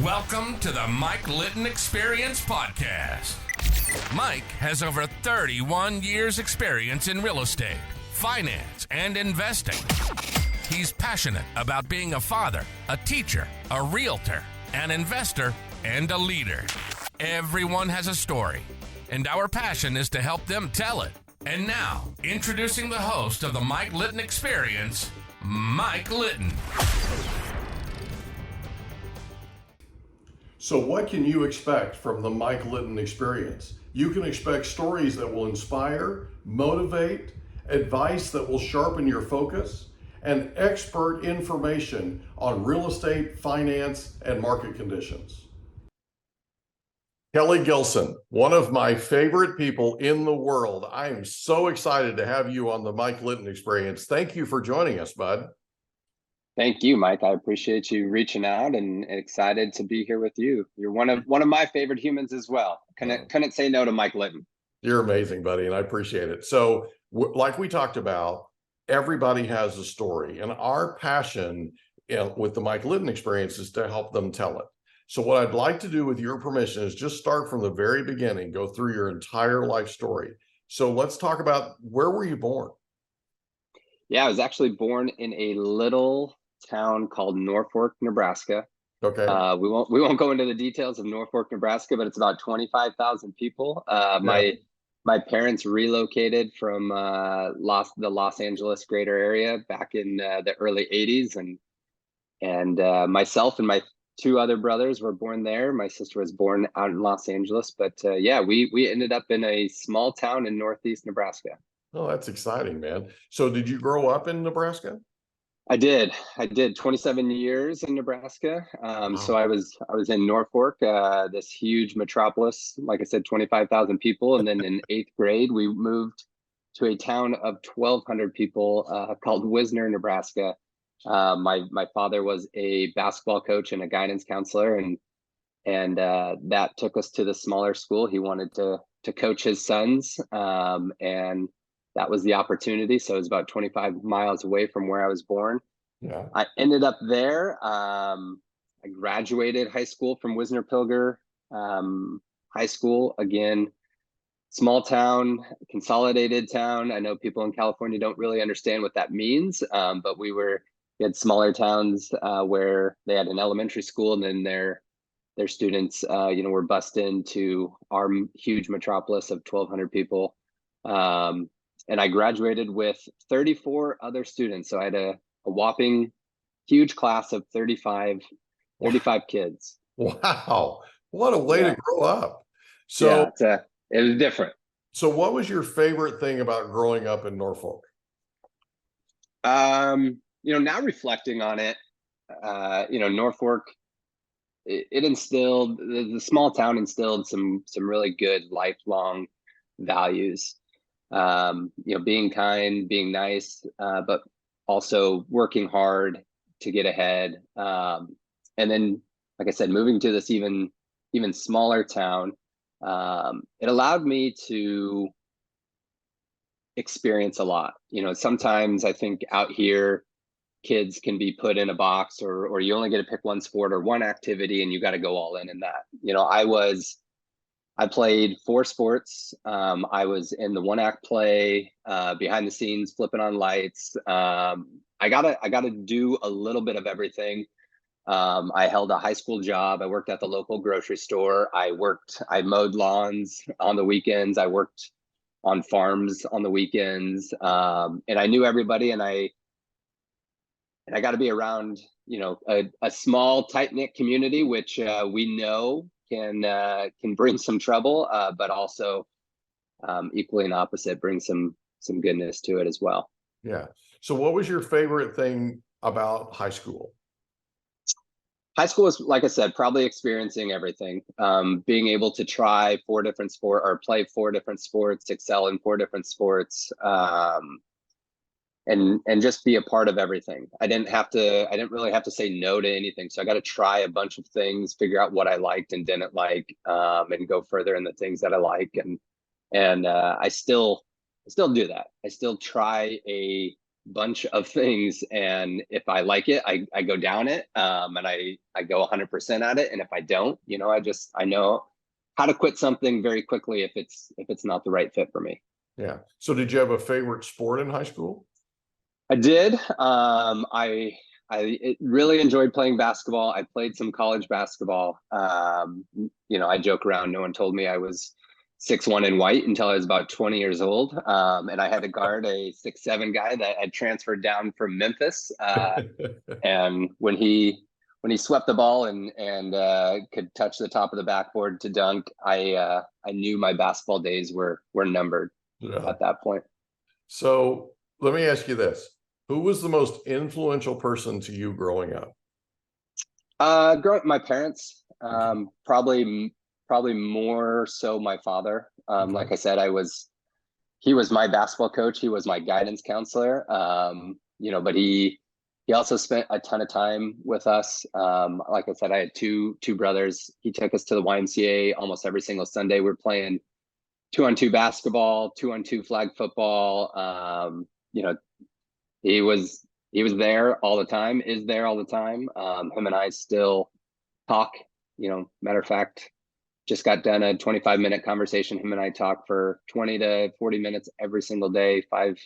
Welcome to the Mike Litton Experience Podcast. Mike has over 31 years experience in real estate, finance, and investing. He's passionate about being a father, a teacher, a realtor, an investor, and a leader. Everyone has a story, and our passion is to help them tell it. And now, introducing the host of the Mike Litton Experience, Mike Litton. So what can you expect from the Mike Litton Experience? You can expect stories that will inspire, motivate, advice that will sharpen your focus, and expert information on real estate, finance, and market conditions. Kelly Gilson, one of my favorite people in the world. I am so excited to have you on the Mike Litton Experience. Thank you for joining us, bud. Thank you, Mike. I appreciate you reaching out and excited to be here with you. You're one of my favorite humans as well. Couldn't say no to Mike Litton. You're amazing, buddy, and I appreciate it. So, like we talked about, everybody has a story, and our passion with the Mike Litton Experience is to help them tell it. So what I'd like to do with your permission is just start from the very beginning, go through your entire life story. So let's talk about, where were you born? Yeah, I was actually born in a little town called Norfolk, Nebraska. Okay. We won't go into the details of Norfolk, Nebraska, but it's about 25,000 people. My parents relocated from the Los Angeles greater area back in the early 80s, and myself and my two other brothers were born there. My sister was born out in Los Angeles, but we ended up in a small town in Northeast Nebraska. Oh, that's exciting, man. So did you grow up in Nebraska? I did 27 years in Nebraska. Wow. So I was in Norfolk, this huge metropolis, like I said, 25,000 people. And then in 8th grade, we moved to a town of 1,200 people called Wisner, Nebraska. My father was a basketball coach and a guidance counselor, and that took us to the smaller school. He wanted to coach his sons, and that was the opportunity. So it was about 25 miles away from where I was born. Yeah. I ended up there. I graduated high school from Wisner Pilger High School. Again, small town, consolidated town. I know people in California don't really understand what that means, but we had smaller towns where they had an elementary school, and then their students, were bussed into our huge metropolis of 1,200 people. And I graduated with 34 other students. So I had a whopping huge class of 35 kids. Wow. What a way to grow up. So it was different. So what was your favorite thing about growing up in Norfolk? Now reflecting on it, Norfolk, it instilled, the small town instilled some really good lifelong values. Being kind, being nice, but also working hard to get ahead. And then, like I said, moving to this even smaller town, it allowed me to experience a lot. Sometimes I think out here, kids can be put in a box, or you only get to pick one sport or one activity, and you got to go all in that. I played 4 sports. I was in the one-act play, behind the scenes, flipping on lights. I gotta do a little bit of everything. I held a high school job. I worked at the local grocery store. I mowed lawns on the weekends. I worked on farms on the weekends. And I knew everybody, and I got to be around, a small, tight-knit community, which we know can bring some trouble, but also equally and opposite, bring some goodness to it as well. Yeah. So what was your favorite thing about high school? High school was, like I said, probably experiencing everything, being able to try 4 different sports, or play 4 different sports, excel in 4 different sports, and just be a part of everything. I didn't really have to say no to anything. So I got to try a bunch of things, figure out what I liked and didn't like, and go further in the things that I like. And I still do that. I still try a bunch of things, and if I like it, I go down it, and I go 100% at it, and if I don't, I know how to quit something very quickly if it's not the right fit for me. Yeah. So did you have a favorite sport in high school? I did. I really enjoyed playing basketball. I played some college basketball. I joke around. No one told me I was 6'1" and white until I was about 20 years old. And I had to guard a 6'7" guy that had transferred down from Memphis. And when he swept the ball and could touch the top of the backboard to dunk, I knew my basketball days were numbered at that point. So let me ask you this. Who was the most influential person to you growing up? My parents, probably more so my father. Like I said, he was my basketball coach. He was my guidance counselor. But he also spent a ton of time with us. Like I said, I had two brothers. He took us to the YMCA almost every single Sunday. We're playing 2-on-2 basketball, 2-on-2 flag football. He was there all the time, is there all the time. Him and I still talk, matter of fact, just got done a 25-minute conversation. Him and I talk for 20 to 40 minutes every single day, five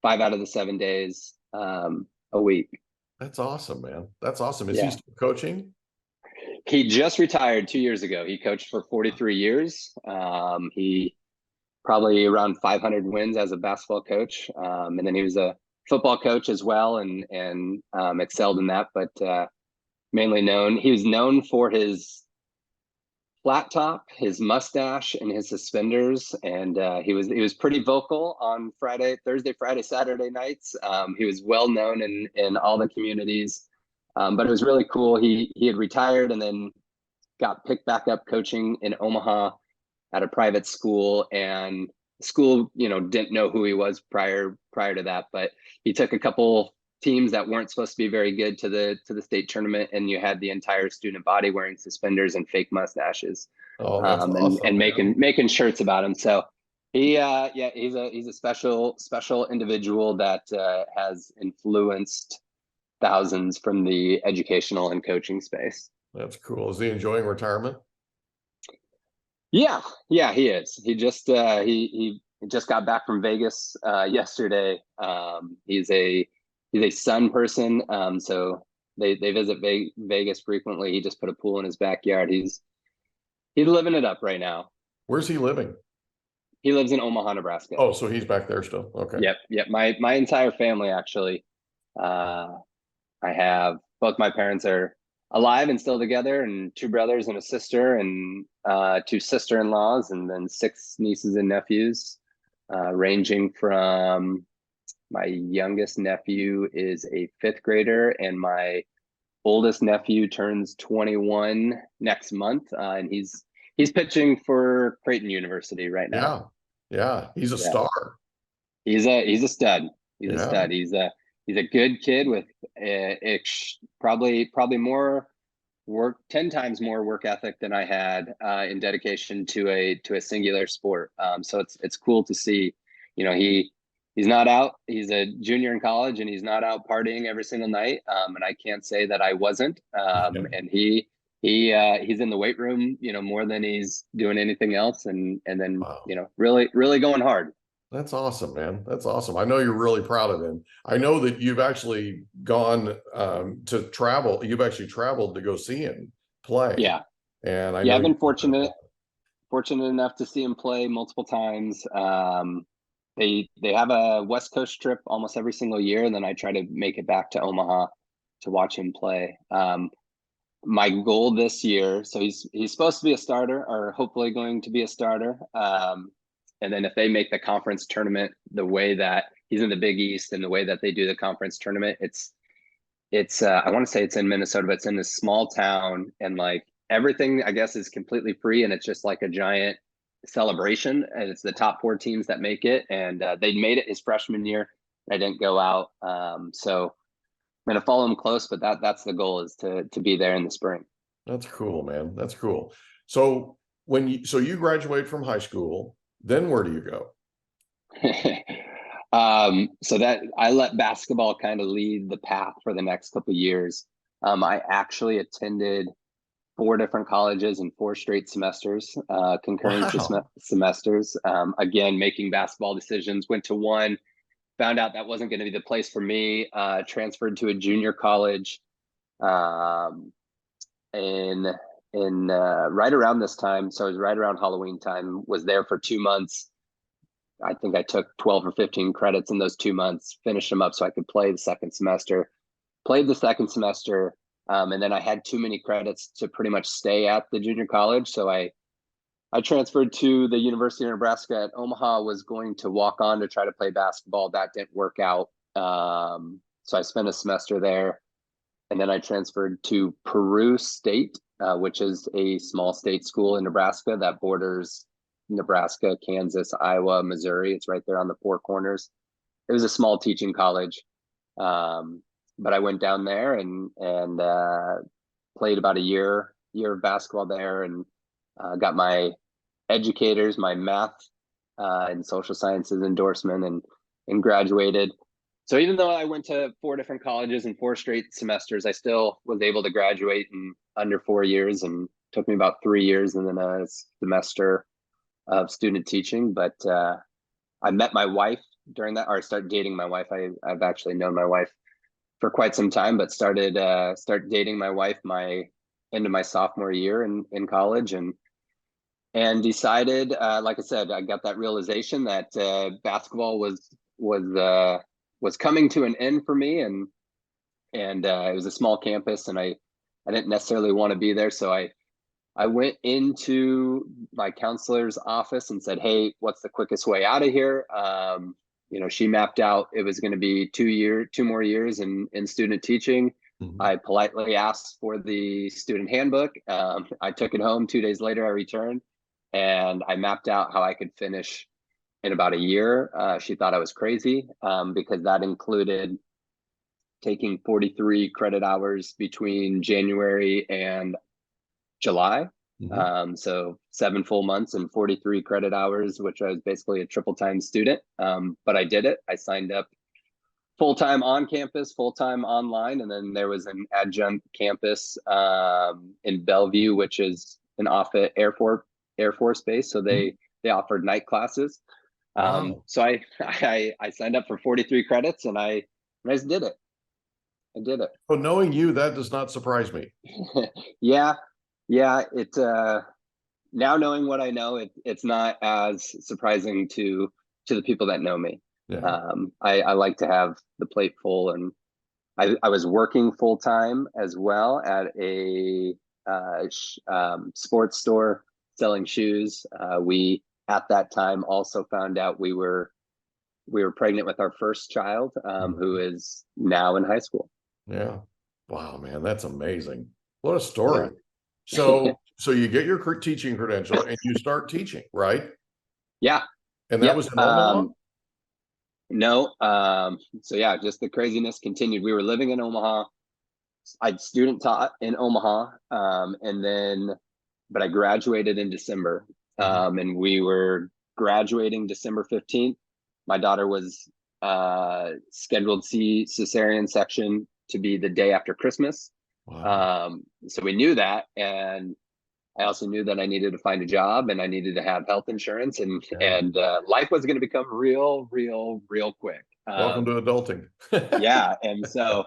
out of the 7 days a week. That's awesome, man. That's awesome. Is Yeah. he still coaching? He just retired 2 years ago. He coached for 43 years. He probably around 500 wins as a basketball coach. And then he was a football coach as well, and excelled in that, but he was known for his flat top, his mustache, and his suspenders. And he was pretty vocal on Thursday, Friday, Saturday nights. He was well known in all the communities. But it was really cool. He had retired and then got picked back up coaching in Omaha at a private school, and school, didn't know who he was prior to that, but he took a couple teams that weren't supposed to be very good to the state tournament, and you had the entire student body wearing suspenders and fake mustaches. Oh, that's awesome, and making shirts about him. So he's a special individual that has influenced thousands from the educational and coaching space. That's cool. Is he enjoying retirement? Yeah, he is. He just got back from Vegas yesterday. He's a sun person, so they visit Vegas frequently. He just put a pool in his backyard. He's living it up right now. Where's he living? He lives in Omaha, Nebraska. Oh, so he's back there still. Okay. Yep. My entire family, actually. I have both my parents are alive and still together, and 2 brothers and a sister, and 2 sister-in-laws, and then 6 nieces and nephews, ranging from my youngest nephew is a 5th grader, and my oldest nephew turns 21 next month, and he's pitching for Creighton University right now. Yeah. He's a star. He's a stud. He's a stud. He's a good kid with probably more work, 10 times more work ethic than I had in dedication to a singular sport. So it's cool to see. He's not out. He's a junior in college, and he's not out partying every single night. And I can't say that I wasn't. And he's in the weight room, more than he's doing anything else. And then, Wow. really going hard. That's awesome, man. That's awesome. I know you're really proud of him. I know that you've actually gone to travel. You've actually traveled to go see him play. Yeah. And I've been fortunate enough to see him play multiple times. They have a West Coast trip almost every single year, and then I try to make it back to Omaha to watch him play. My goal this year, so he's supposed to be a starter, or hopefully going to be a starter. And then if they make the conference tournament the way that he's in the Big East and the way that they do the conference tournament, it's I want to say it's in Minnesota, but it's in this small town, and like everything, I guess, is completely free, and it's just like a giant celebration, and it's the top 4 teams that make it. And they made it his freshman year. I didn't go out, so I'm gonna follow him close, but that's the goal, is to be there in the spring. That's cool, man. That's cool. So you graduate from high school, then where do you go? So that I let basketball kind of lead the path for the next couple of years. I actually attended 4 different colleges in 4 straight semesters, concurrent Wow. semesters. Again, making basketball decisions. Went to one, found out that wasn't going to be the place for me. Transferred to a junior college, um, in right around this time. So it was right around Halloween time. Was there for 2 months. I think I took 12 or 15 credits in those 2 months, finished them up so I could play the second semester. Played the second semester, and then I had too many credits to pretty much stay at the junior college. So I transferred to the University of Nebraska at Omaha, was going to walk on to try to play basketball. That didn't work out. So I spent a semester there. And then I transferred to Peru State, which is a small state school in Nebraska that borders Nebraska, Kansas, Iowa, Missouri. It's right there on the Four Corners. It was a small teaching college. But I went down there and played about a year of basketball there, and got my educators, my math and social sciences endorsement, and graduated. So even though I went to 4 different colleges in 4 straight semesters, I still was able to graduate in under 4 years, and took me about 3 years and then a semester of student teaching. But I met my wife during that, or I started dating my wife. I've actually known my wife for quite some time, but started dating my wife into my sophomore year in college, and decided, like I said, I got that realization that basketball was coming to an end for me, and it was a small campus, and I didn't necessarily want to be there, so I went into my counselor's office and said, "Hey, what's the quickest way out of here?" She mapped out it was going to be 2 more years in student teaching. Mhm. I politely asked for the student handbook. I took it home. 2 days later, I returned, and I mapped out how I could finish in about a year. She thought I was crazy, because that included taking 43 credit hours between January and July. Mhm. So 7 full months and 43 credit hours, which I was basically a triple time student. But I did it. I signed up full time on campus, full time online, and then there was an adjunct campus in Bellevue, which is an Offutt Air Force base. So Mhm. they offered night classes. Wow. So I signed up for 43 credits, and I just did it. I did it. Well, knowing you, that does not surprise me. Yeah, yeah. Now knowing what I know, it's not as surprising to the people that know me. Yeah. I like to have the plate full, and I was working full time as well at a sports store selling shoes. We at that time also found out we were pregnant with our first child, who Mhm. is now in high school. Yeah. Wow, man, that's amazing. What a Yeah. story. So you get your teaching credential and you start teaching, right? Yeah. And that Yep. was in Omaha? No. So yeah, just the craziness continued. We were living in Omaha. I'd student taught in Omaha, but I graduated in December, Mhm. and we were graduating December 15th. My daughter was scheduled cesarean section to be the day after Christmas. Wow. So we knew that, and I also knew that I needed to find a job, and I needed to have health insurance, and Yeah. and life was going to become real quick. Welcome to adulting. Yeah, and so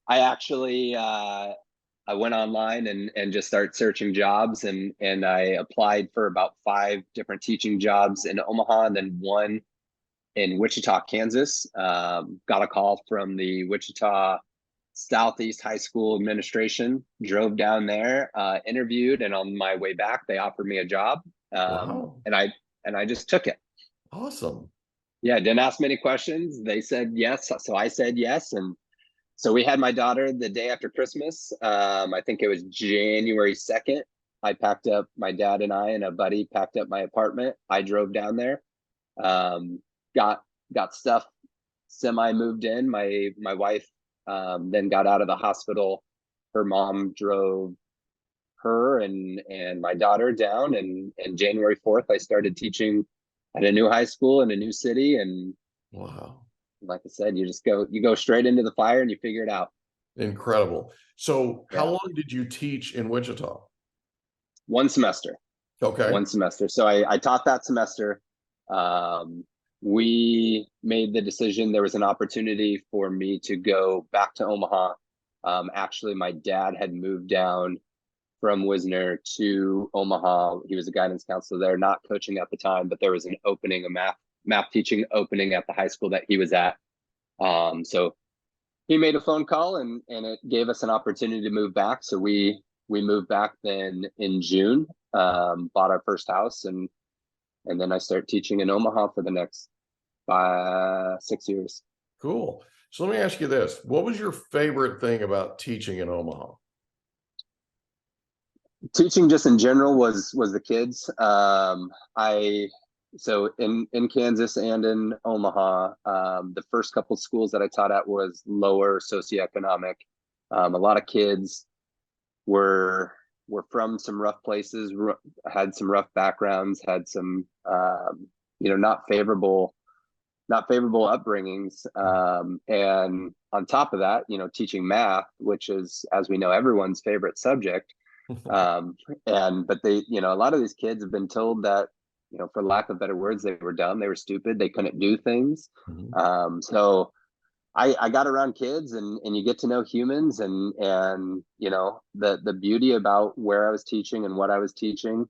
I actually I went online and just started searching jobs, and I applied for about 5 different teaching jobs in Omaha, and then one in Wichita, Kansas. Got a call from the Wichita Southeast High School administration, drove down there, interviewed, and on my way back, they offered me a job, Wow. and I just took it. Awesome. Yeah, didn't ask many questions. They said yes, so I said yes, and so we had my daughter the day after Christmas. I think it was January 2nd. I packed up, my dad and I and a buddy packed up my apartment. I drove down there, um, got stuff semi moved in. My wife then got out of the hospital. Her mom drove her and my daughter down, and January 4th I started teaching at a new high school in a new city, and Wow. Like I said, you go straight into the fire and you figure it out. Incredible. So how Yeah. long did you teach in Wichita? One semester. Okay. One semester. So I taught that semester. We made the decision. There was an opportunity for me to go back to Omaha. Actually, my dad had moved down from Wisner to Omaha. He was a guidance counselor there, not coaching at the time, but there was an opening, a math teaching opening at the high school that he was at. So he made a phone call and it gave us an opportunity to move back. So we moved back then in June, bought our first house, and then I started teaching in Omaha for the next 6 years. Cool. So let me ask you this. What was your favorite thing about teaching in Omaha? Teaching just in general was the kids. So in Kansas and in Omaha, the first couple schools that I taught at was lower socioeconomic. A lot of kids were from some rough places, had some rough backgrounds, had some not favorable upbringings. And on top of that, teaching math, which is, as we know, everyone's favorite subject. But they, a lot of these kids have been told that, for lack of better words, they were dumb, they were stupid, they couldn't do things. Mm-hmm. So I got around kids and you get to know humans and the beauty about where I was teaching and what I was teaching,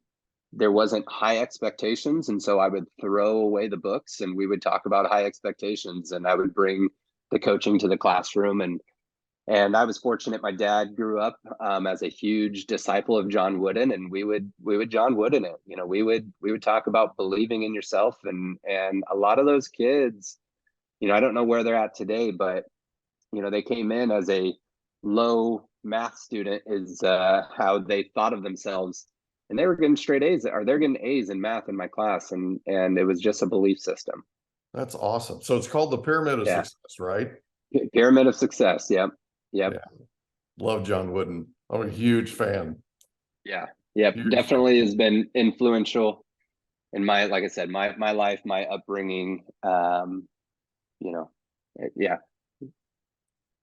there wasn't high expectations. And so I would throw away the books and we would talk about high expectations, and I would bring the coaching to the classroom. And I was fortunate. My dad grew up as a huge disciple of John Wooden, and we would John Wooden it. We would talk about believing in yourself, and a lot of those kids, I don't know where they're at today, but they came in as a low math student is how they thought of themselves, and they were getting straight A's, or they're getting A's in math in my class, and it was just a belief system. That's awesome. So it's called the Pyramid of Success, right? Pyramid of Success. Yep. Yeah. Love John Wooden. I'm a huge fan. Yeah. Yep. Definitely has been influential in my, like I said, my life, my upbringing. Yeah.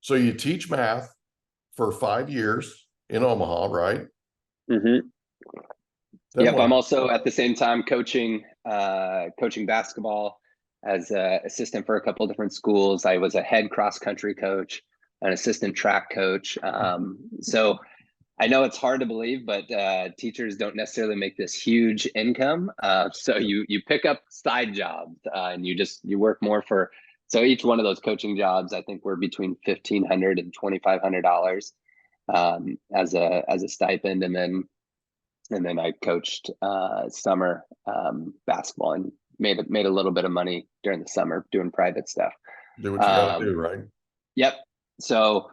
So you teach math for 5 years in Omaha, right? Mm-hmm. Yep. I'm also at the same time coaching basketball as an assistant for a couple of different schools. I was a head cross country coach, an assistant track coach. So I know it's hard to believe, but teachers don't necessarily make this huge income. So you pick up side jobs and you work more for. So each one of those coaching jobs, I think, were between $1,500 and $2,500 as a stipend, and then I coached summer basketball and made a little bit of money during the summer doing private stuff. Do what you gotta do, right? Yep. So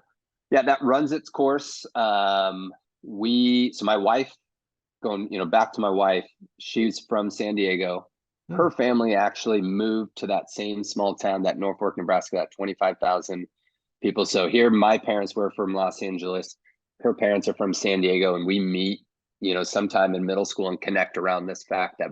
yeah, that runs its course. So my wife, going back to my wife, she's from San Diego. Her family actually moved to that same small town, that Norfolk, Nebraska, that 25,000 people. So here, my parents were from Los Angeles. Her parents are from San Diego, and we meet, sometime in middle school and connect around this fact that.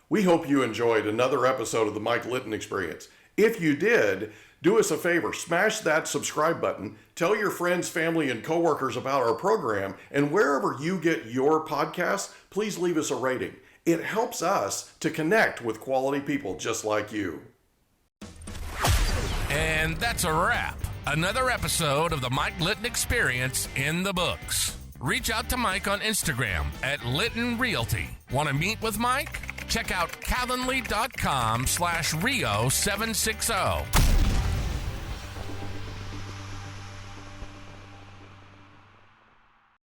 We hope you enjoyed another episode of the Mike Litton Experience. If you did, do us a favor, smash that subscribe button, tell your friends, family, and coworkers about our program, and wherever you get your podcasts, please leave us a rating. It helps us to connect with quality people just like you. And that's a wrap. Another episode of the Mike Litton Experience in the books. Reach out to Mike on Instagram at Litton Realty. Want to meet with Mike? Check out calendly.com/Rio760.